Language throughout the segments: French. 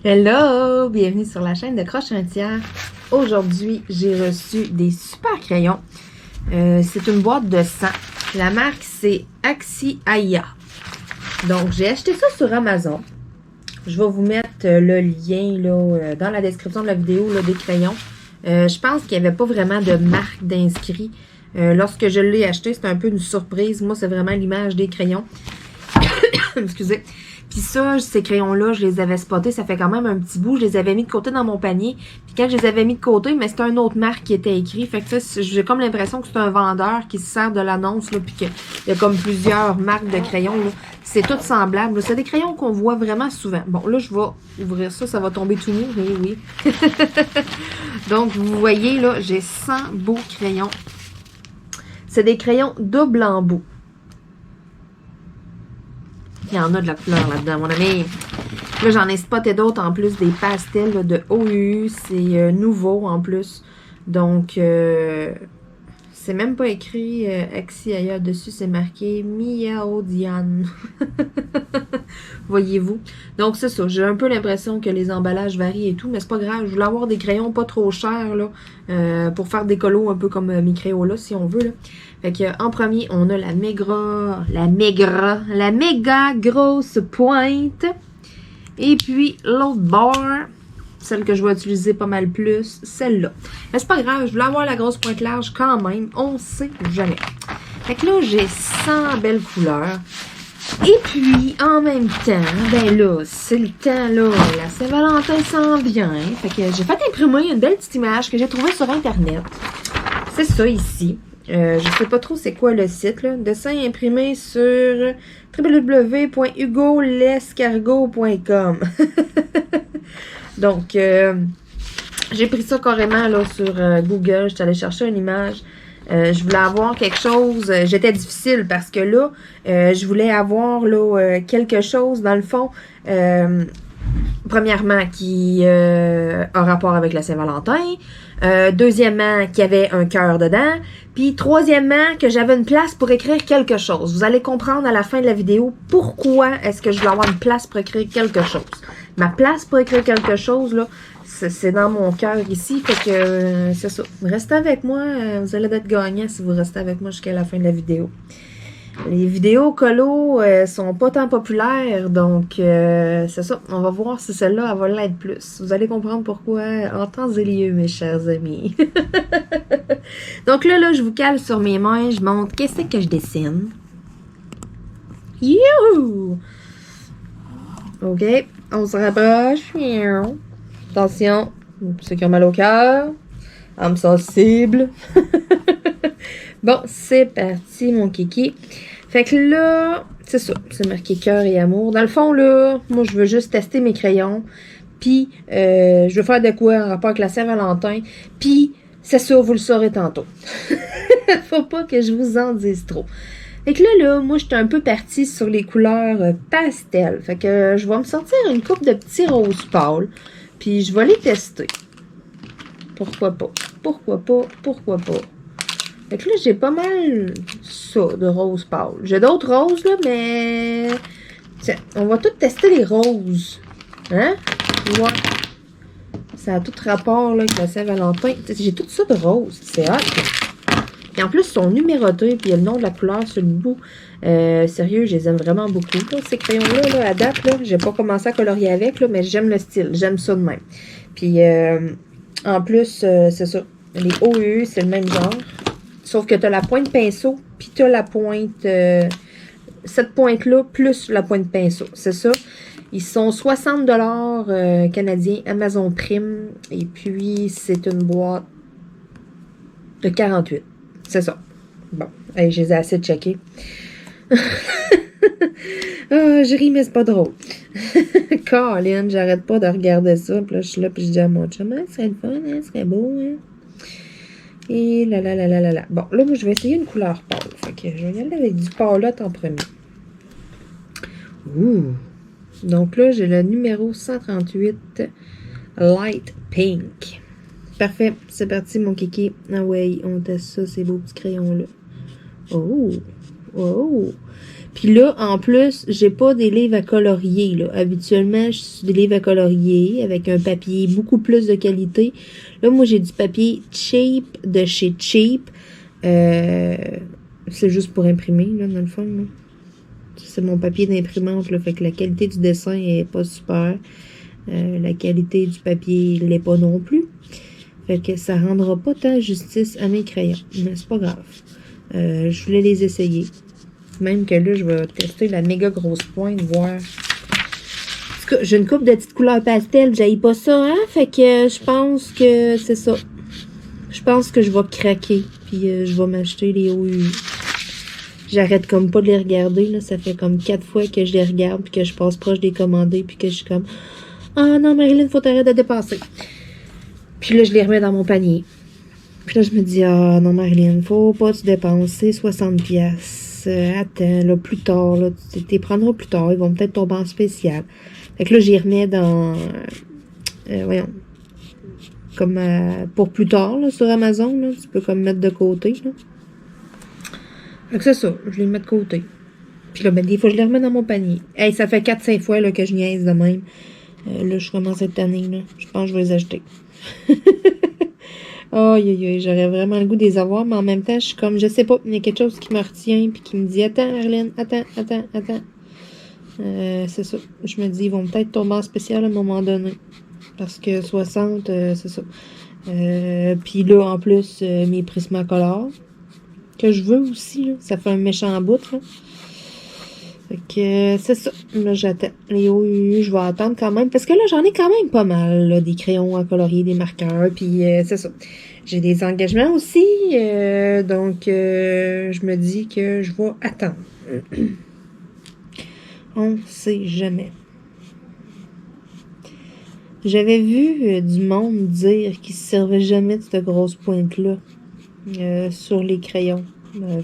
Hello! Bienvenue sur la chaîne de Croche un tiers. Aujourd'hui, j'ai reçu des super crayons. C'est une boîte de 100. La marque, c'est Axiaya. Donc, j'ai acheté ça sur Amazon. Je vais vous mettre le lien là, dans la description de la vidéo là, des crayons. Je pense qu'il n'y avait pas vraiment de marque d'inscrit. Lorsque je l'ai acheté, c'était un peu une surprise. Moi, c'est vraiment l'image des crayons. Excusez. Puis ça, ces crayons-là, je les avais spotés, ça fait quand même un petit bout. Je les avais mis de côté dans mon panier. Puis quand je les avais mis de côté, mais c'était une autre marque qui était écrit. Fait que ça, j'ai comme l'impression que c'est un vendeur qui se sert de l'annonce, là, puis qu'il y a comme plusieurs marques de crayons, là. C'est tout semblable. C'est des crayons qu'on voit vraiment souvent. Bon, là, je vais ouvrir ça, ça va tomber tout nu. Oui, oui. Donc, vous voyez, là, j'ai 100 beaux crayons. C'est des crayons double embout. Il y en a de la couleur là-dedans, mon ami. Là, j'en ai spoté d'autres en plus, des pastels là, de OU. C'est nouveau en plus. Donc, c'est même pas écrit Axiaya dessus, c'est marqué Miaodian. Voyez-vous? Donc, c'est ça. J'ai un peu l'impression que les emballages varient et tout, mais c'est pas grave. Je voulais avoir des crayons pas trop chers là, pour faire des colos un peu comme mes crayons là, si on veut. Là. Fait que, en premier, on a la méga grosse pointe. Et puis, l'autre barre, celle que je vais utiliser pas mal plus, celle-là. Mais c'est pas grave, je voulais avoir la grosse pointe large quand même. On sait jamais. Fait que là, j'ai 100 belles couleurs. Et puis, en même temps, ben là, c'est le temps, là, la Saint-Valentin s'en vient. Fait que j'ai fait imprimer une belle petite image que j'ai trouvée sur Internet. C'est ça ici. Je sais pas trop c'est quoi le site, là. Dessin imprimé sur www.hugolescargot.com. Donc, j'ai pris ça carrément là, sur Google. Je suis allée chercher une image. Je voulais avoir quelque chose. J'étais difficile parce que là, je voulais avoir là, quelque chose, dans le fond, premièrement, qui a rapport avec la Saint-Valentin. Deuxièmement, qu'il y avait un cœur dedans. Puis troisièmement, que j'avais une place pour écrire quelque chose. Vous allez comprendre à la fin de la vidéo pourquoi est-ce que je voulais avoir une place pour écrire quelque chose. Ma place pour écrire quelque chose, là, c'est dans mon cœur ici. Fait que c'est ça. Restez avec moi. Vous allez être gagnant si vous restez avec moi jusqu'à la fin de la vidéo. Les vidéos colo sont pas tant populaires, donc c'est ça. On va voir si celle-là, elle va l'être plus. Vous allez comprendre pourquoi en temps et lieu, mes chers amis. Donc là, je vous cale sur mes mains. Je montre qu'est-ce que je dessine. Youhou! OK, on se rapproche. Attention, ceux qui ont mal au cœur. Âme sensible. Bon, c'est parti, mon kiki. Fait que là, c'est ça. C'est marqué cœur et amour. Dans le fond, là, moi, je veux juste tester mes crayons. Puis, je veux faire de quoi en rapport avec la Saint-Valentin. Puis, c'est ça, vous le saurez tantôt. Faut pas que je vous en dise trop. Fait que là, moi, j'étais un peu partie sur les couleurs pastel. Fait que je vais me sortir une coupe de petits roses pâles. Puis, je vais les tester. Pourquoi pas? Pourquoi pas? Pourquoi pas? Fait que là, j'ai pas mal ça de rose pâle. J'ai d'autres roses, là, mais... Tiens, on va tout tester les roses. Hein? Ouais. Ça a tout rapport, là, avec la Saint-Valentin. J'ai tout ça de rose. C'est hot. Et en plus, ils sont numérotés, puis il y a le nom de la couleur sur le bout. Sérieux, je les aime vraiment beaucoup. Là, ces crayons-là, là, à date, là, j'ai pas commencé à colorier avec, là, mais j'aime le style. J'aime ça de même. Puis, en plus, c'est ça. Les OU, c'est le même genre. Sauf que tu as la pointe pinceau, puis tu as la pointe... cette pointe-là, plus la pointe pinceau. C'est ça. Ils sont 60$ canadiens, Amazon Prime. Et puis, c'est une boîte de 48. C'est ça. Bon, hey, je les ai assez checkés. Je ris, mais c'est pas drôle. Colin, j'arrête pas de regarder ça. Puis là, je suis là, puis je dis à mon chum, ce serait le fun, hein, ce serait beau, hein. Et là. Bon, là, moi, je vais essayer une couleur pâle. Fait que je vais y aller avec du pâlotte en premier. Ouh! Donc là, j'ai le numéro 138 Light Pink. Parfait, c'est parti, mon kiki. Ah ouais, on teste ça, ces beaux petits crayons-là. Oh! Puis là, en plus, j'ai pas des livres à colorier, là. Habituellement, je suis des livres à colorier avec un papier beaucoup plus de qualité. Là, moi, j'ai du papier cheap de chez Cheap. C'est juste pour imprimer, là, dans le fond, là. C'est mon papier d'imprimante, là. Fait que la qualité du dessin est pas super. La qualité du papier l'est pas non plus. Fait que ça rendra pas tant justice à mes crayons. Mais c'est pas grave. Je voulais les essayer. Même que là, je vais tester la méga grosse pointe, voir. En tout cas, j'ai une coupe de petites couleurs pastel, j'haïs pas ça, hein? Fait que je pense que c'est ça. Je pense que je vais craquer, puis je vais m'acheter les OU. J'arrête comme pas de les regarder, là. Ça fait comme 4 fois que je les regarde, puis que je passe proche des commandés, puis que je suis comme ah non, Marilyn, faut t'arrêter de dépasser. Puis là, je les remets dans mon panier. Puis là, je me dis ah non, Marilyn, faut pas te dépenser 60$. Attends, là, plus tard, là, tu les prendras plus tard, ils vont peut-être tomber en spécial. Fait que là, j'y remets dans, voyons, comme pour plus tard, là, sur Amazon, là, tu peux comme mettre de côté, là. Fait que c'est ça, je les mets de côté. Puis là, ben, des fois, je les remets dans mon panier. Hey, ça fait 4-5 fois, là, que je niaise de même. Là, je commence cette année, là. Je pense que je vais les acheter. Aïe, j'aurais vraiment le goût de les avoir, mais en même temps, je suis comme, je sais pas, il y a quelque chose qui me retient, puis qui me dit, attends, Arlène, attends. C'est ça. Je me dis, ils vont peut-être tomber en spécial à un moment donné. Parce que 60, c'est ça. Puis là, en plus, mes Prismacolor, que je veux aussi, là. Ça fait un méchant bout, là. Fait que c'est ça. Là, j'attends. Les OUU, je vais attendre quand même. Parce que là, j'en ai quand même pas mal, là, des crayons à colorier, des marqueurs. Puis c'est ça. J'ai des engagements aussi. Donc, je me dis que je vais attendre. On sait jamais. J'avais vu du monde dire qu'ils se servaient jamais de cette grosse pointe-là sur les crayons.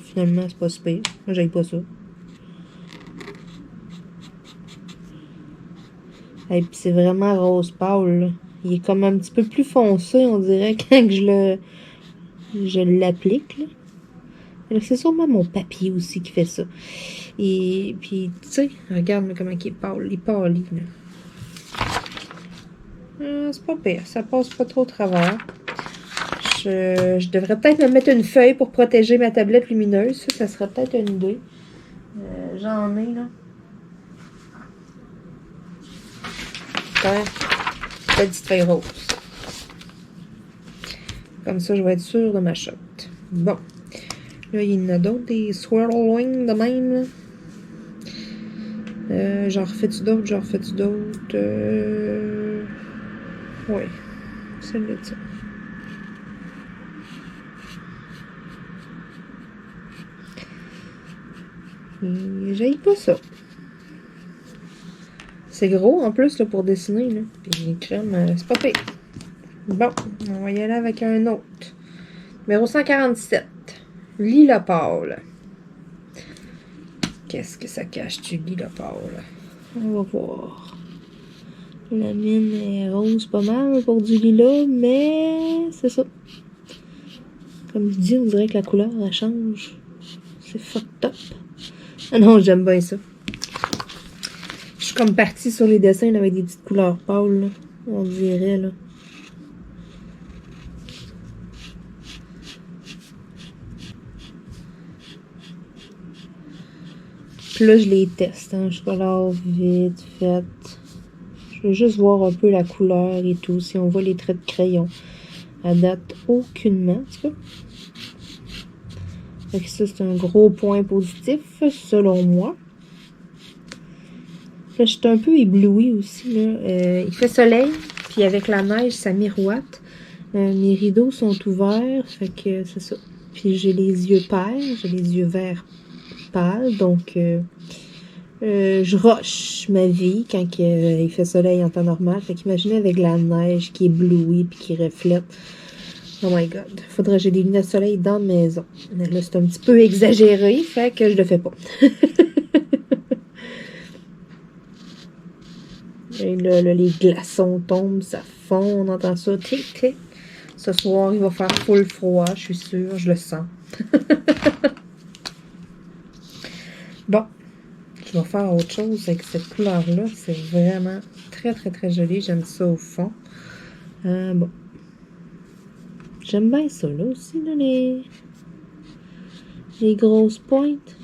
Finalement, c'est pas super. Moi, j'aille pas ça. Et puis c'est vraiment rose pâle, là. Il est comme un petit peu plus foncé, on dirait, quand que je l'applique, là. Alors, c'est sûrement mon papier aussi qui fait ça. Et puis, tu sais, regarde comment il est pâle. Il est pâli, là. C'est pas pire. Ça passe pas trop au travers. Je devrais peut-être me mettre une feuille pour protéger ma tablette lumineuse. Ça serait peut-être une idée. J'en ai, là. Ouais. Petite feuille rose. Comme ça, je vais être sûre de ma shot. Bon. Là, il y en a d'autres, des swirling de même. J'en refais-tu d'autres? Oui. Celle-là, ça. J'aille pas ça. C'est gros en plus là, pour dessiner. Là. Puis crème, c'est pas pire. Bon, on va y aller avec un autre. Numéro 147. Lila pâle. Qu'est-ce que ça cache du lila pâle? On va voir. La mine est rose pas mal pour du lilas, mais c'est ça. Comme je dis, on dirait que la couleur, elle change. C'est fucked up. Ah non, j'aime bien ça. Je suis comme partie sur les dessins là, avec des petites couleurs pâles, là. On dirait, là. Puis là, je les teste, hein. Je colore vite fait. Je veux juste voir un peu la couleur et tout, si on voit les traits de crayon. À date, aucunement, en tout cas. Fait que ça, c'est un gros point positif, selon moi. Là, je suis un peu éblouie aussi, là. Il fait soleil, puis avec la neige, ça miroite. Mes rideaux sont ouverts, fait que c'est ça. Puis j'ai les yeux pâles, j'ai les yeux verts pâles, donc je rush ma vie quand il fait soleil en temps normal. Fait qu'imaginez avec la neige qui éblouit puis qui reflète. Oh my god, faudrait que j'ai des lunettes de soleil dans la maison. Mais là, c'est un petit peu exagéré, fait que je le fais pas. Et là, les glaçons tombent, ça fond, on entend ça. Tic, tic. Ce soir, il va faire full froid, je suis sûre, je le sens. Bon, je vais faire autre chose avec cette couleur-là. C'est vraiment très, très, très joli. J'aime ça au fond. Bon. J'aime bien ça, là, aussi, là, les grosses pointes.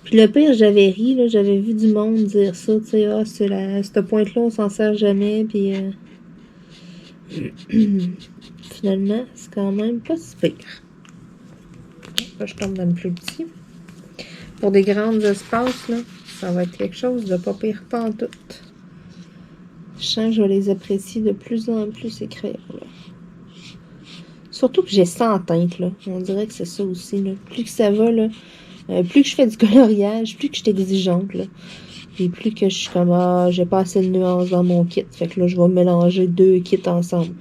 Puis le pire, j'avais ri, là, j'avais vu du monde dire ça, tu sais, cette pointe-là, on s'en sert jamais, puis finalement, c'est quand même pas si pire. Là, je tombe dans le plus petit. Pour des grands espaces, là, ça va être quelque chose de pas pire pantoute. Je sens que je vais les apprécier de plus en plus, ces crayons-là. Surtout que j'ai ça en teinte, là. On dirait que c'est ça aussi, là. Plus que ça va, là, plus que je fais du coloriage, plus que je suis exigeante, là. Puis plus que je suis comme, j'ai pas assez de nuances dans mon kit. Fait que là, je vais mélanger 2 kits ensemble.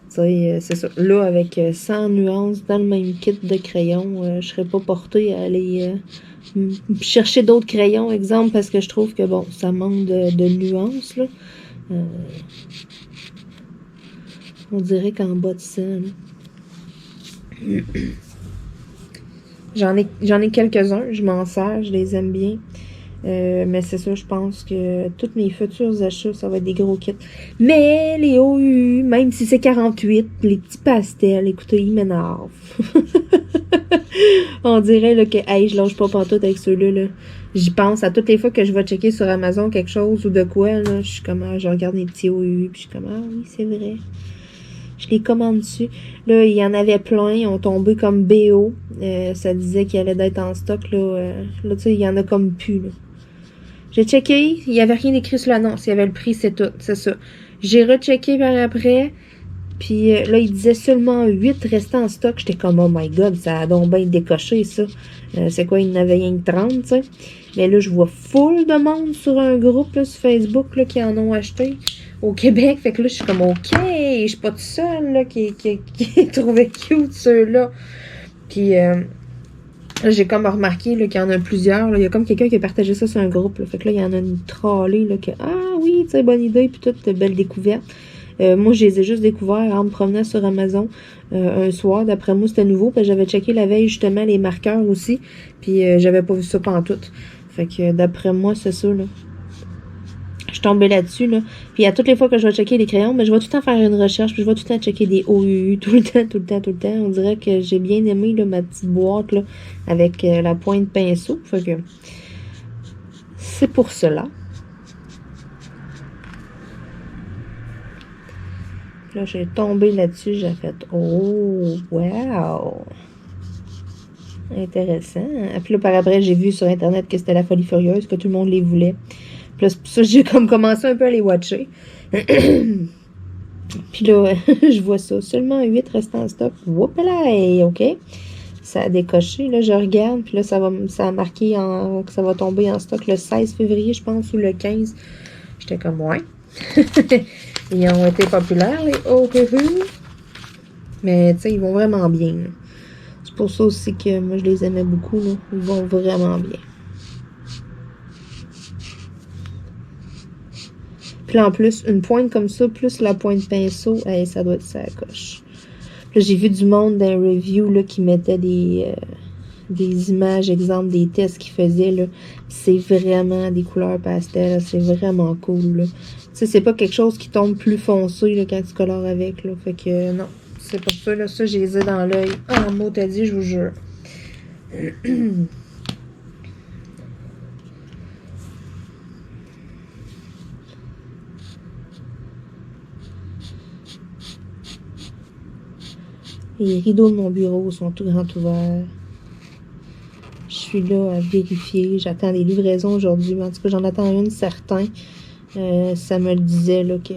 Tu sais, c'est ça. Là, avec 100 nuances dans le même kit de crayons, je serais pas portée à aller chercher d'autres crayons, exemple, parce que je trouve que, bon, ça manque de nuances, là. On dirait qu'en bas de ça, là. J'en ai quelques-uns, je m'en sers, je les aime bien. Mais c'est ça, je pense que tous mes futurs achats, ça va être des gros kits. Mais les OU, même si c'est 48, les petits pastels, écoutez, ils m'énervent. On dirait là, que hey, je lâche pas pantoute avec ceux-là. Là. J'y pense à toutes les fois que je vais checker sur Amazon quelque chose ou de quoi. Là, je suis comme, je regarde mes petits OU, puis je suis comme, oui, c'est vrai. Je les commande dessus. Là, il y en avait plein. Ils ont tombé comme BO. Ça disait qu'il allait d'être en stock. Là, tu sais, il y en a comme plus. Là. J'ai checké. Il n'y avait rien écrit sur l'annonce. Il y avait le prix, c'est tout. C'est ça. J'ai rechecké par après. Puis là, il disait seulement 8 restant en stock. J'étais comme, oh my god, ça a donc bien décoché, ça. C'est quoi, il n'y en avait rien que 30, tu sais. Mais là, je vois full de monde sur un groupe là, sur Facebook là, qui en ont acheté au Québec. Fait que là, je suis comme, OK, je suis pas toute seule là, qui trouvait cute ceux-là. Puis j'ai comme remarqué là, qu'il y en a plusieurs. Là. Il y a comme quelqu'un qui a partagé ça sur un groupe. Là. Fait que là, il y en a une trollée là, que, oui, tu sais, bonne idée, puis toute belle découverte. Moi, je les ai juste découverts en me promenant sur Amazon un soir. D'après moi, c'était nouveau. Puis j'avais checké la veille, justement, les marqueurs aussi. Puis j'avais pas vu ça pantoute. Fait que d'après moi, c'est ça, là. Je suis tombée là-dessus, là. Puis à toutes les fois que je vais checker les crayons, mais je vais tout le temps faire une recherche. Puis je vais tout le temps checker des OUU. Tout le temps. On dirait que j'ai bien aimé, là, ma petite boîte, là, avec la pointe pinceau. Fait que c'est pour cela. Là, j'ai tombé là-dessus, j'ai fait « Oh, wow! » Intéressant. Puis là, par après, j'ai vu sur Internet que c'était la folie furieuse, que tout le monde les voulait. Puis là, c'est pour ça que j'ai comme commencé un peu à les watcher. Puis là, je vois ça. Seulement 8 restants en stock. Whoop-là! OK. Ça a décoché. Là, je regarde. Puis là, ça a marqué que ça va tomber en stock le 16 février, je pense, ou le 15. J'étais comme « Ouais. » Ils ont été populaires, les OUU. Mais, tu sais, ils vont vraiment bien. Là. C'est pour ça aussi que moi, je les aimais beaucoup. Là. Ils vont vraiment bien. Puis là, en plus, une pointe comme ça, plus la pointe pinceau, ça doit être ça à coche. Puis là, j'ai vu du monde dans les reviews là, qui mettait des images, exemple, des tests qu'ils faisaient. Là. C'est vraiment des couleurs pastel. C'est vraiment cool. Là. Tu sais, c'est pas quelque chose qui tombe plus foncé là, quand tu colores avec. Là. Fait que non, c'est pour ça. Là, ça, j'ai les ai dans l'œil. En mot, t'as dit, je vous jure. Les rideaux de mon bureau sont tout grands ouverts. Je suis là à vérifier. J'attends des livraisons aujourd'hui. En tout cas, j'en attends une certaine. Ça me le disait là, que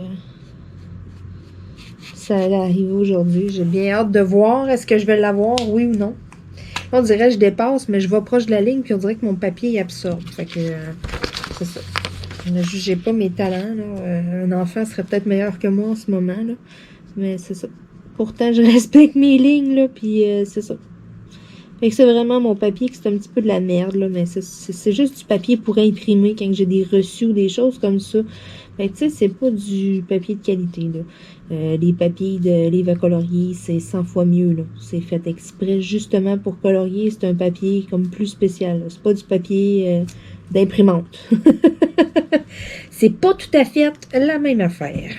ça allait arriver aujourd'hui. J'ai bien hâte de voir. Est-ce que je vais l'avoir, oui ou non? On dirait que je dépasse, mais je vais proche de la ligne, puis on dirait que mon papier absorbe. Fait que c'est ça. Ne jugez pas mes talents. Là. Un enfant serait peut-être meilleur que moi en ce moment. Là. Mais c'est ça. Pourtant, je respecte mes lignes, là, puis c'est ça. Fait que c'est vraiment mon papier que c'est un petit peu de la merde, là, mais c'est juste du papier pour imprimer quand j'ai des reçus ou des choses comme ça. Fait que tu sais, c'est pas du papier de qualité, là. Les papiers de livres à colorier, c'est 100 fois mieux, là. C'est fait exprès justement pour colorier, c'est un papier comme plus spécial, là. C'est pas du papier d'imprimante. C'est pas tout à fait la même affaire.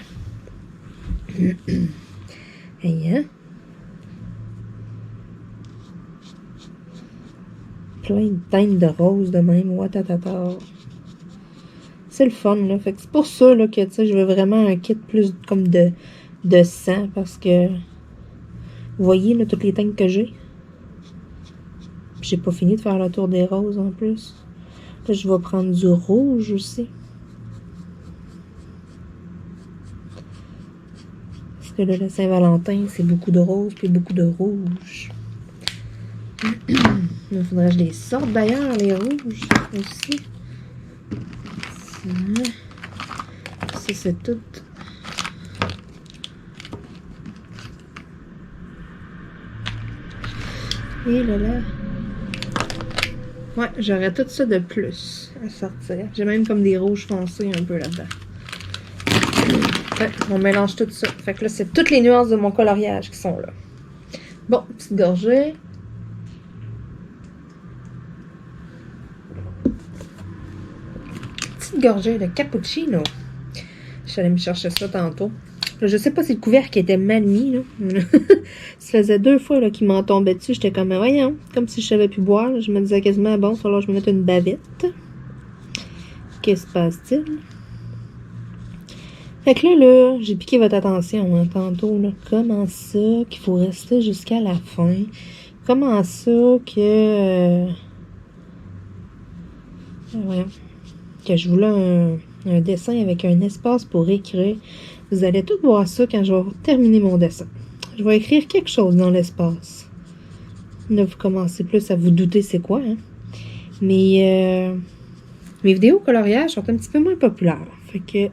Hey, hein? Plein de teintes de rose de même. Watatata. C'est le fun, là. Fait que c'est pour ça là, que je veux vraiment un kit plus comme de sang. Parce que vous voyez là, toutes les teintes que j'ai. J'ai pas fini de faire le tour des roses en plus. Là, je vais prendre du rouge aussi. Parce que là, la Saint-Valentin, c'est beaucoup de rose puis beaucoup de rouge. Il faudrait que je les sorte d'ailleurs, les rouges aussi. Ça, c'est tout. Et là là. Ouais, j'aurais tout ça de plus à sortir. J'ai même comme des rouges foncés un peu là-dedans. Ouais, on mélange tout ça. Fait que là, c'est toutes les nuances de mon coloriage qui sont là. Bon, petite gorgée. Petite gorgée de cappuccino. Je suis allée me chercher ça tantôt. Là, je sais pas si le couvercle était mal mis, là. Ça faisait 2 fois là, qu'il m'en tombait dessus. J'étais comme, voyons, comme si je savais plus boire. Là. Je me disais quasiment, bon, il va falloir que je me mette une bavette. Qu'est-ce qui se passe-t-il? Fait que là, j'ai piqué votre attention hein, tantôt. Là. Comment ça qu'il faut rester jusqu'à la fin? Comment ça que... voyons. Que je voulais un dessin avec un espace pour écrire. Vous allez tout voir ça quand je vais terminer mon dessin. Je vais écrire quelque chose dans l'espace. Là, vous commencez plus à vous douter c'est quoi. Hein? Mais mes vidéos coloriage sont un petit peu moins populaires. Fait que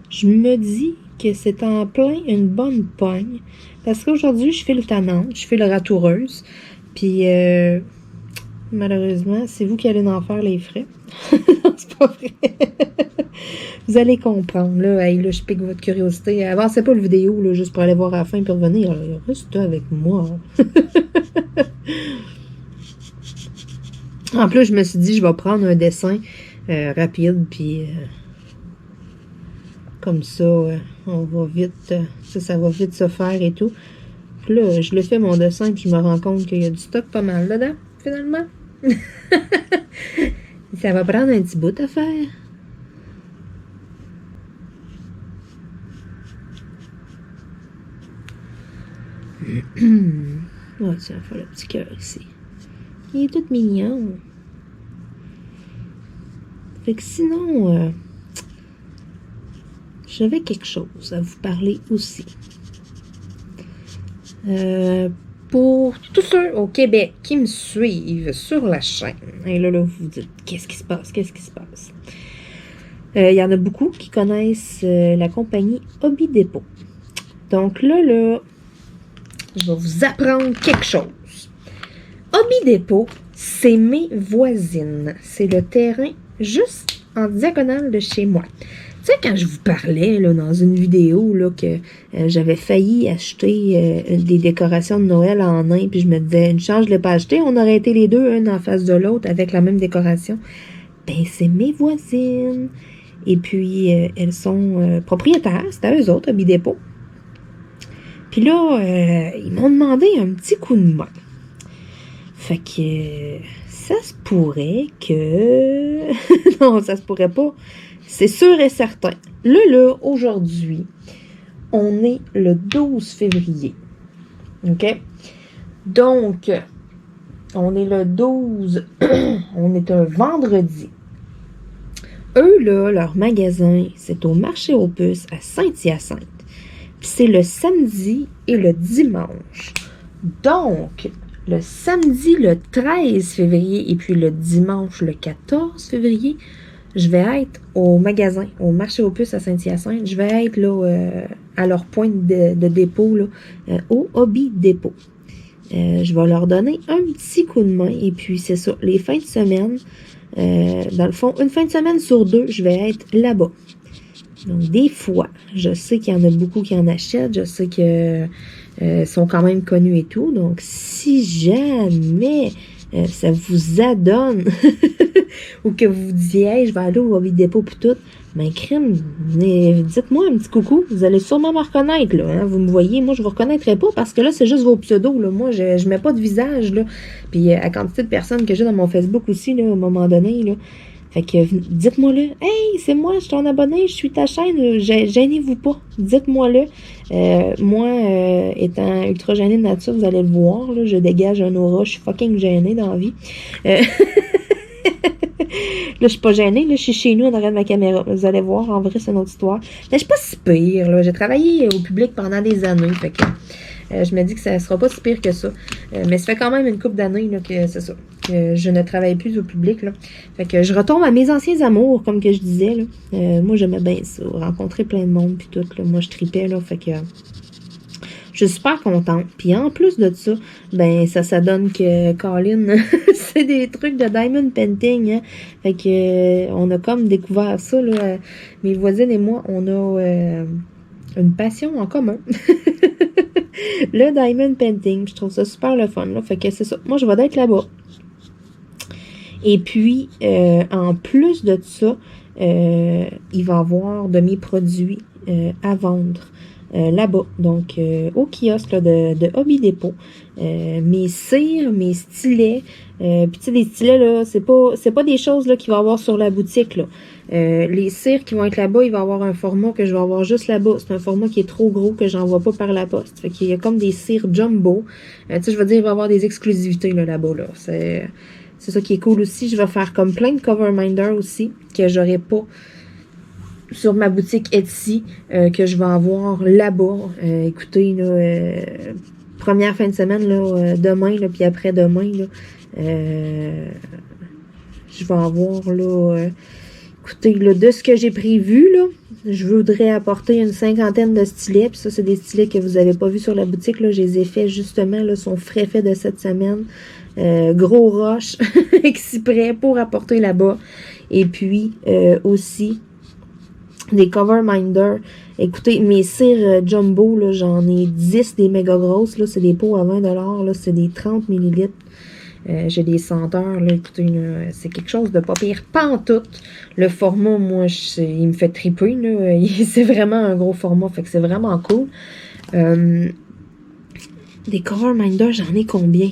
je me dis que c'est en plein une bonne pogne. Parce qu'aujourd'hui, je fais le tannante, je fais le ratoureuse. Puis malheureusement, c'est vous qui allez en faire les frais. Non, c'est pas vrai. Vous allez comprendre, là. Hey, là, je pique votre curiosité. Avancez pas le vidéo, là, juste pour aller voir à la fin et revenir. Là. Reste avec moi. En plus, je me suis dit, je vais prendre un dessin rapide, puis comme ça, on va vite, ça va vite se faire et tout. Puis là, je le fais mon dessin, puis je me rends compte qu'il y a du stock pas mal dedans, finalement. Ça va prendre un petit bout à faire. Ouais, ça va faire le petit cœur ici. Il est tout mignon. Fait que sinon, j'avais quelque chose à vous parler aussi. Pour tous ceux au Québec qui me suivent sur la chaîne, et là vous vous dites, qu'est-ce qui se passe? Qu'est-ce qui se passe? Il y en a beaucoup qui connaissent la compagnie Hobby Depot. Donc là, je vais vous apprendre quelque chose. Hobby Depot, c'est mes voisines. C'est le terrain juste en diagonale de chez moi. Tu sais, quand je vous parlais là, dans une vidéo là, que j'avais failli acheter des décorations de Noël en nain, puis je me disais, une chance, je ne l'ai pas acheté, on aurait été les deux, un en face de l'autre, avec la même décoration. Ben, c'est mes voisines. Et puis, elles sont propriétaires, c'est à eux autres, Hobby Depot. Puis là, ils m'ont demandé un petit coup de main. Fait que ça se pourrait que... non, ça se pourrait pas. C'est sûr et certain. Là, aujourd'hui, on est le 12 février. OK? Donc, on est le 12. On est un vendredi. Eux, là, leur magasin, c'est au marché aux puces à Saint-Hyacinthe. Puis c'est le samedi et le dimanche. Donc, le samedi, le 13 février, et puis le dimanche, le 14 février, je vais être au magasin, au marché aux puces à Saint-Hyacinthe. Je vais être là à leur point de dépôt, là, au Hobby Depot. Je vais leur donner un petit coup de main. Et puis, c'est ça, les fins de semaine, dans le fond, une fin de semaine sur 2, je vais être là-bas. Donc, des fois, je sais qu'il y en a beaucoup qui en achètent. Je sais que sont quand même connus et tout. Donc, si jamais ça vous adonne, ou que vous vous disiez, hey, je vais aller au Hobby Depot pis tout, ben, crime, dites-moi un petit coucou, vous allez sûrement me reconnaître, là, hein, vous me voyez, moi, je vous reconnaîtrai pas, parce que là, c'est juste vos pseudos, là, moi, je mets pas de visage, là, puis la quantité de personnes que j'ai dans mon Facebook aussi, là, à un moment donné, là, fait que dites-moi le, hey, c'est moi, je suis ton abonné, je suis ta chaîne, gênez-vous pas, dites-moi le. Moi, étant ultra gênée de nature, vous allez le voir, là, je dégage un aura, je suis fucking gênée dans la vie. Là, je suis pas gênée, là, je suis chez nous en arrière de ma caméra. Vous allez voir, en vrai, c'est une autre histoire. Mais je suis pas si pire, là. J'ai travaillé au public pendant des années, fait que je me dis que ça sera pas si pire que ça. Mais ça fait quand même une couple d'années, là, que c'est ça. Que je ne travaille plus au public, là. Fait que je retombe à mes anciens amours, comme que je disais, là. Moi, j'aimais bien ça. Rencontrer plein de monde, puis tout, là. Moi, je tripais, là. Fait que je suis super contente. Puis en plus de ça, ben ça donne que Colin, c'est des trucs de diamond painting. Hein? Fait que on a comme découvert ça, là. Mes voisines et moi, on a une passion en commun. Le diamond painting. Je trouve ça super le fun. Là. Fait que c'est ça. Moi, je vais être là-bas. Et puis, en plus de ça, il va y avoir de mes produits à vendre. Là-bas, donc au kiosque là, de Hobby Depot. Mes cires, mes stylets, puis tu sais, les stylets, là, c'est pas des choses là qu'il va y avoir sur la boutique, là. Les cires qui vont être là-bas, il va y avoir un format que je vais avoir juste là-bas. C'est un format qui est trop gros que j'envoie pas par la poste. Fait qu'il y a comme des cires jumbo. Tu sais, je veux dire, il va y avoir des exclusivités là-bas, là. C'est ça qui est cool aussi. Je vais faire comme plein de cover minder aussi, que j'aurais pas sur ma boutique Etsy, que je vais avoir là-bas. Écoutez, là, première fin de semaine, là, demain, là, puis après-demain, là, je vais avoir, là, écoutez, là, de ce que j'ai prévu, là, je voudrais apporter une 50aine de stylets, puis ça, c'est des stylets que vous n'avez pas vus sur la boutique, là, je les ai faits justement, là, sont frais faits de cette semaine. Gros roche, exprès pour apporter là-bas. Et puis, aussi, des cover minder. Écoutez, mes cires jumbo, là, j'en ai 10 des méga grosses, là, c'est des pots à 20 $, là, c'est des 30 ml. J'ai des senteurs, là, écoutez, c'est quelque chose de pas pire pantoute. Le format, moi, il me fait triper, là, c'est vraiment un gros format, fait que c'est vraiment cool. Des cover minder, j'en ai combien?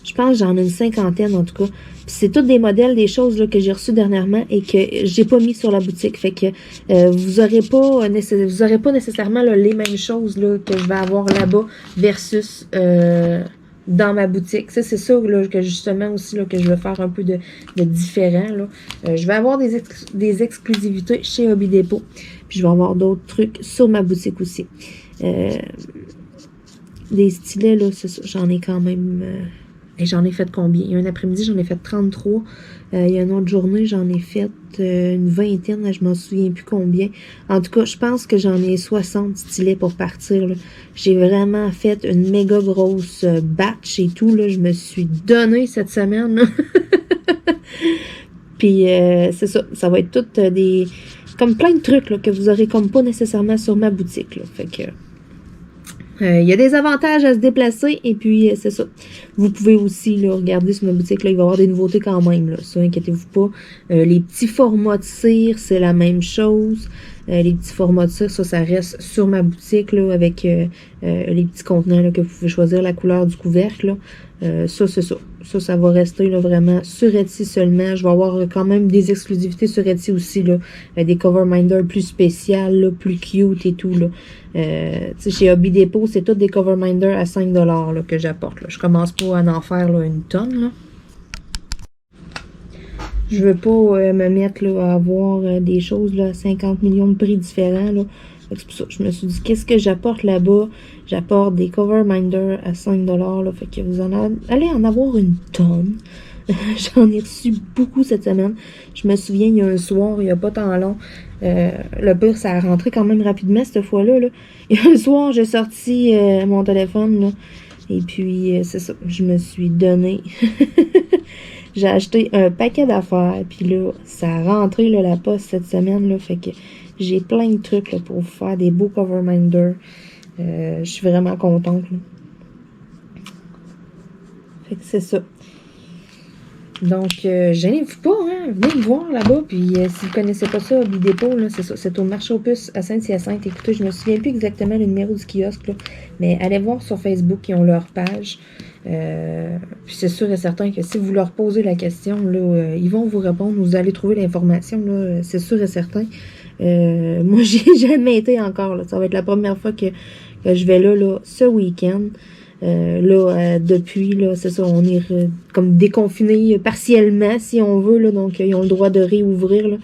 Je pense que j'en ai une 50aine, en tout cas. C'est tous des modèles, des choses là, que j'ai reçues dernièrement et que j'ai pas mis sur la boutique. Fait que vous aurez pas nécessairement là, les mêmes choses là, que je vais avoir là-bas versus dans ma boutique. Ça, c'est ça là, que justement aussi là, que je vais faire un peu de différent. Là. Je vais avoir des exclusivités chez Hobby Depot. Puis je vais avoir d'autres trucs sur ma boutique aussi. Des stylets, là, c'est ça. J'en ai quand même... Et j'en ai fait combien? Il y a un après-midi, j'en ai fait 33. Il y a une autre journée, j'en ai fait une vingtaine. Là, je m'en souviens plus combien. En tout cas, je pense que j'en ai 60 stylets pour partir. J'ai vraiment fait une méga grosse batch et tout. Là. Je me suis donnée cette semaine. Puis, c'est ça. Ça va être toutes des... comme plein de trucs là, que vous aurez comme pas nécessairement sur ma boutique. Là. Fait que... il y a des avantages à se déplacer et puis c'est ça. Vous pouvez aussi là, regarder sur ma boutique, là, il va y avoir des nouveautés quand même. Là, ça, inquiétez-vous pas. Les petits formats de cire, c'est la même chose. Les petits formats de cire, ça reste sur ma boutique là, avec les petits contenants là, que vous pouvez choisir la couleur du couvercle. Là. Ça, c'est ça. Ça va rester là, vraiment sur Etsy seulement. Je vais avoir quand même des exclusivités sur Etsy aussi. Là. Des cover minders plus spéciales, là, plus cute et tout. Là. Chez Hobby Depot, c'est tous des cover minders à 5 $ là, que j'apporte. Je commence pas à en faire là, une tonne. Là. Je veux pas me mettre là, à avoir des choses là, à 50 millions de prix différents. Là. C'est pour ça que je me suis dit, qu'est-ce que j'apporte là-bas? J'apporte des cover minders à 5 $. Là, fait que vous allez en avoir une tonne. J'en ai reçu beaucoup cette semaine. Je me souviens, il y a un soir, il n'y a pas tant long. Le pire, ça a rentré quand même rapidement cette fois-là. Là. Il y a un soir, j'ai sorti mon téléphone. Là, et puis, c'est ça. Je me suis donné. J'ai acheté un paquet d'affaires. Puis là, ça a rentré là, la poste cette semaine. Là, fait que j'ai plein de trucs là, pour vous faire des beaux cover minders. Je suis vraiment contente. Là. Fait que c'est ça. Donc, gênez-vous pas, hein? Venez me voir là-bas. Puis, si vous ne connaissez pas ça, Hobby Dépôt, là, c'est ça. C'est au marché aux puces à Sainte-Hyacinthe. Écoutez, je ne me souviens plus exactement le numéro du kiosque, là, mais allez voir sur Facebook, ils ont leur page. Puis, c'est sûr et certain que si vous leur posez la question, là, ils vont vous répondre. Vous allez trouver l'information, là, c'est sûr et certain. Moi, j'ai jamais été encore, là. Ça va être la première fois que je vais là, ce week-end. Depuis, là, c'est ça, on est comme déconfiné partiellement, si on veut, là, donc ils ont le droit de réouvrir, là.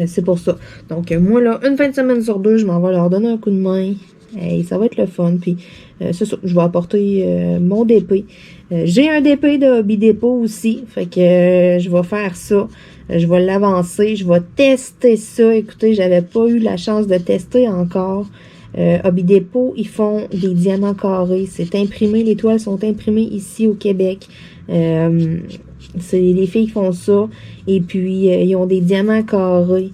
C'est pour ça. Donc, moi, là, une fin de semaine sur deux, je m'en vais leur donner un coup de main. Et ça va être le fun. Puis, c'est ça, je vais apporter mon DP. J'ai un DP de Hobby Dépôt aussi. Fait que je vais faire ça. Je vais l'avancer. Je vais tester ça. Écoutez, j'avais pas eu la chance de tester encore. Hobby Dépôt, ils font des diamants carrés. C'est imprimé. Les toiles sont imprimées ici au Québec. C'est les filles qui font ça. Et puis, ils ont des diamants carrés.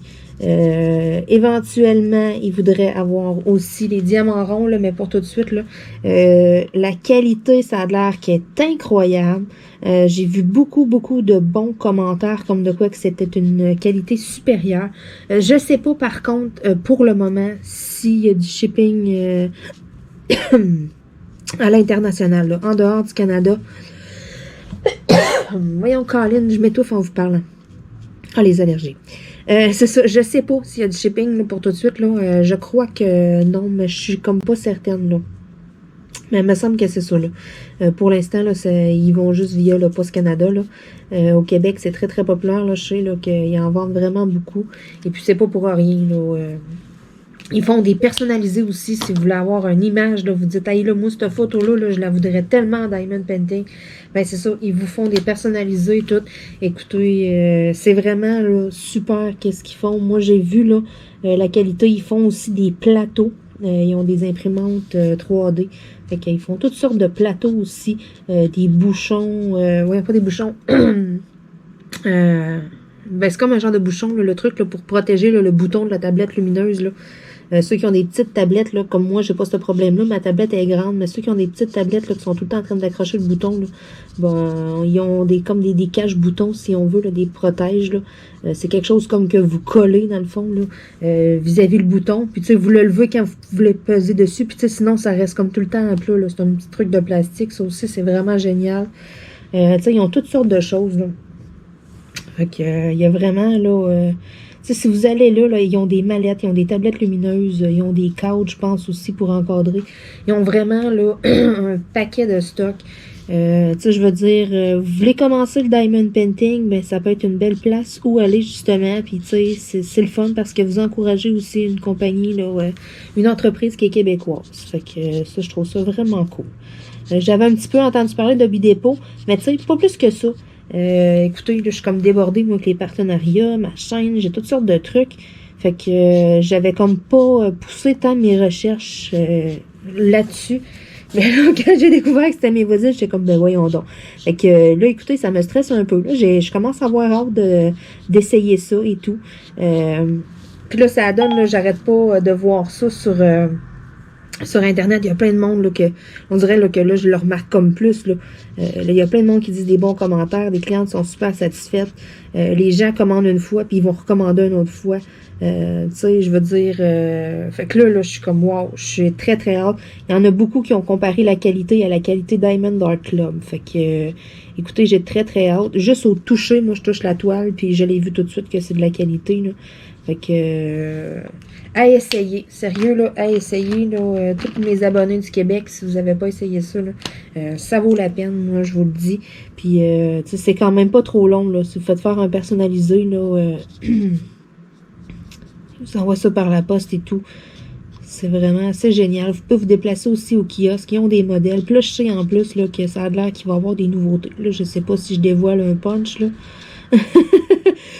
Éventuellement, ils voudraient avoir aussi les diamants ronds, là, mais pour tout de suite, là, la qualité, ça a l'air qu'elle est incroyable. J'ai vu beaucoup de bons commentaires comme de quoi que c'était une qualité supérieure. Je sais pas, par contre, pour le moment, s'il y a du shipping à l'international, là, en dehors du Canada. Voyons, Colin, je m'étouffe en vous parlant. Ah, les allergies. C'est ça, je sais pas s'il y a du shipping là, pour tout de suite. Là. Je crois que non, mais je suis comme pas certaine. Là. Mais il me semble que c'est ça. Là. Pour l'instant, là, ils vont juste via le Post Canada. Là. Au Québec, c'est très très populaire. Là, je sais là, qu'ils en vendent vraiment beaucoup. Et puis, c'est pas pour rien. Là. Ils font des personnalisés aussi. Si vous voulez avoir une image, là, vous dites, hey, là, moi, cette photo-là, là, je la voudrais tellement en Diamond Painting. Ben, c'est ça. Ils vous font des personnalisés, tout. Écoutez, c'est vraiment là, super qu'est-ce qu'ils font. Moi, j'ai vu là, la qualité. Ils font aussi des plateaux. Ils ont des imprimantes 3D. Fait qu'ils font toutes sortes de plateaux aussi. Des bouchons. Ouais, pas des bouchons. Ben, c'est comme un genre de bouchon, là, le truc là, pour protéger là, le bouton de la tablette lumineuse. Là. Ceux qui ont des petites tablettes, là, comme moi, j'ai pas ce problème-là, ma tablette est grande, mais ceux qui ont des petites tablettes là, qui sont tout le temps en train d'accrocher le bouton, là, bon, ils ont comme des caches-boutons, si on veut, là, des protèges. Là. C'est quelque chose comme que vous collez, dans le fond, là, vis-à-vis le bouton. Puis, tu sais, vous le levez quand vous voulez peser dessus. Puis, tu sais, sinon, ça reste comme tout le temps à plat. C'est un petit truc de plastique. Ça aussi, c'est vraiment génial. Tu sais, ils ont toutes sortes de choses, là. Fait que, il y a vraiment, là... si vous allez là, ils ont des mallettes, ils ont des tablettes lumineuses, ils ont des couches, je pense, aussi, pour encadrer. Ils ont vraiment, là, un paquet de stock. Je veux dire, vous voulez commencer le Diamond Painting, ben, ça peut être une belle place où aller, justement. Puis, tu sais, c'est le fun parce que vous encouragez aussi une compagnie, là, une entreprise qui est québécoise. Fait que, ça, je trouve ça vraiment cool. J'avais un petit peu entendu parler de Hobby Dépôt, mais tu sais, pas plus que ça. Écoutez, là, je suis comme débordée, moi, avec les partenariats, ma chaîne, j'ai toutes sortes de trucs. Fait que j'avais comme pas poussé tant mes recherches là-dessus. Mais là, quand j'ai découvert que c'était mes voisins, j'étais comme, ben voyons donc. Fait que là, écoutez, ça me stresse un peu. Là, je commence à avoir hâte d'essayer ça et tout. Puis là, ça donne, là, j'arrête pas de voir ça sur Internet. Il y a plein de monde là, que on dirait là, que là, je le remarque comme plus. Là. Là, il y a plein de monde qui disent des bons commentaires. Les clientes sont super satisfaites. Les gens commandent une fois, puis ils vont recommander une autre fois. Tu sais, je veux dire... fait que là, je suis comme, wow, je suis très, très hâte. Il y en a beaucoup qui ont comparé la qualité à la qualité Diamond Art Club. Fait que, écoutez, j'ai très, très hâte. Juste au toucher, moi, je touche la toile, puis je l'ai vu tout de suite que c'est de la qualité, là. Fait que... à essayer. Sérieux, là, à essayer, là. Tous mes abonnés du Québec, si vous n'avez pas essayé ça, là, ça vaut la peine, moi, je vous le dis. Puis, tu sais, c'est quand même pas trop long, là. Si vous faites faire un personnalisé, là... je vous envoie ça par la poste et tout. C'est vraiment assez génial. Vous pouvez vous déplacer aussi au kiosque. Ils ont des modèles. Puis là, je sais en plus là, que ça a l'air qu'il va y avoir des nouveautés. Là, je sais pas si je dévoile un punch, là.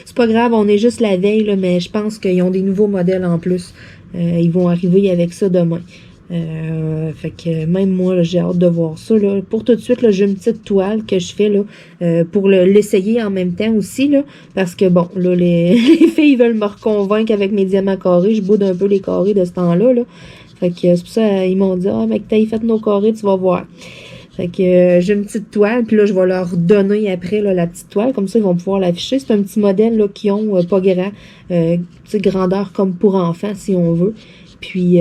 C'est pas grave, on est juste la veille, là, mais je pense qu'ils ont des nouveaux modèles en plus. Ils vont arriver avec ça demain. Fait que même moi, j'ai hâte de voir ça. Là. Pour tout de suite, j'ai une petite toile que je fais là, pour l'essayer en même temps aussi. Là, parce que bon, là, les filles veulent me reconvaincre avec mes diamants carrés. Je boude un peu les carrés de ce temps-là. Là. Fait que c'est pour ça ils m'ont dit, ah, mec, t'as fait nos carrés, tu vas voir. Fait que j'ai une petite toile, puis là, je vais leur donner après là, la petite toile. Comme ça, ils vont pouvoir l'afficher. C'est un petit modèle là, qui ont pas grand, grandeur comme pour enfants, si on veut. Puis,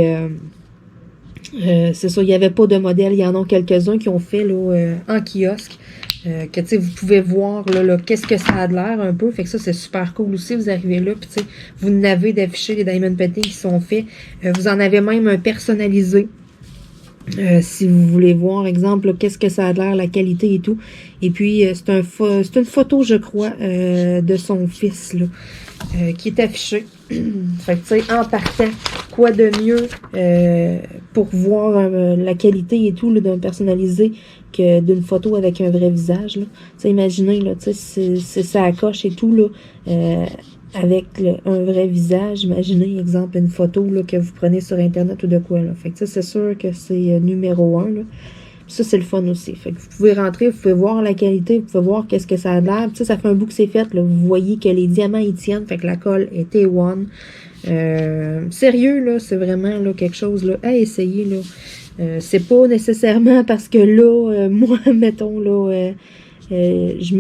c'est ça, il n'y avait pas de modèle. Il y en a quelques-uns qui ont fait là, en kiosque. Que, tu sais, vous pouvez voir là, qu'est-ce que ça a de l'air un peu. Fait que ça, c'est super cool aussi. Vous arrivez là, puis tu sais, vous n'avez d'afficher les diamond painting qui sont faits. Vous en avez même un personnalisé. Si vous voulez voir, exemple, qu'est-ce que ça a de l'air, la qualité et tout. Et puis, c'est une photo, je crois, de son fils, là, qui est affichée. Fait que, tu sais, en partant, quoi de mieux pour voir la qualité et tout d'un personnalisé que d'une photo avec un vrai visage, là. Tu sais, imaginez, là, tu sais, c'est ça coche et tout, là, avec un vrai visage. Imaginez, exemple, une photo là, que vous prenez sur Internet ou de quoi. Là. Fait que ça, c'est sûr que c'est numéro 1. Là. Puis ça, c'est le fun aussi. Fait que vous pouvez rentrer, vous pouvez voir la qualité, vous pouvez voir qu'est-ce que ça a l'air. Puis ça fait un bout que c'est fait. Là. Vous voyez que les diamants, ils tiennent. Fait que la colle est T1. Sérieux, là, c'est vraiment là, quelque chose là, à essayer. Là. C'est pas nécessairement parce que là, moi, mettons, là... je